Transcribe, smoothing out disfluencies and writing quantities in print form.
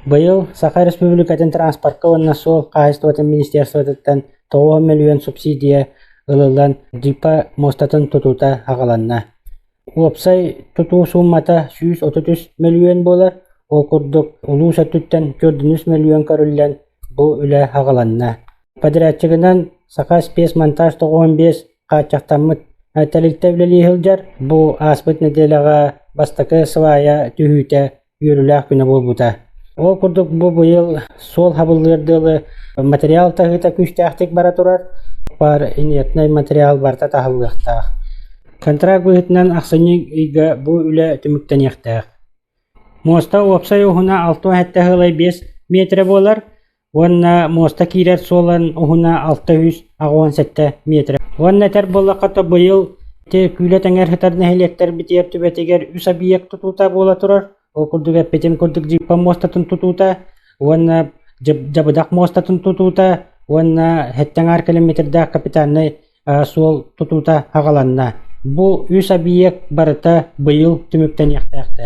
Быйыл Саха Республикатын транспортка онна сол Кайыстуатын министерствотыттан 9 миллион субсидия ылылан джипа мостатын тутута агаланна. Уопсай тутуу суммата 133 миллион болар, ол курдук улуу сөттүттен 400 миллион көрүллен бу үле агаланна. Подрядчыгынан Саха спецмонтаж 95 качактаммыт тәликтәвлели хылжар, бу аспыт неделага бастакы свая түһүтә юрүләк күнә булбута. Ол курдук бу быйыл сол хабыллырдылы материал тагыта күчтәхтик бара турар, бар инертный материал барта тахыллыктак. Контракт быһытынан аксыник ыйга бу үле түмүктән яктак. Моста опсай уһуна 6,5 метр болар, онна моста кирер солан уһуна 697 метр. Онна тер боллаката быйыл те күле тәңәр хытарны хелектер битер түбәтегер үс объект тутута була турар. Ол курдуга петем курдук джипа мостатын тутута, онна жабыдак мостатын тутута, онна хеттәңәр километрда капитанны сол тутута агаланна. Бу үс объект барыта быйыл түмүктән яктакта.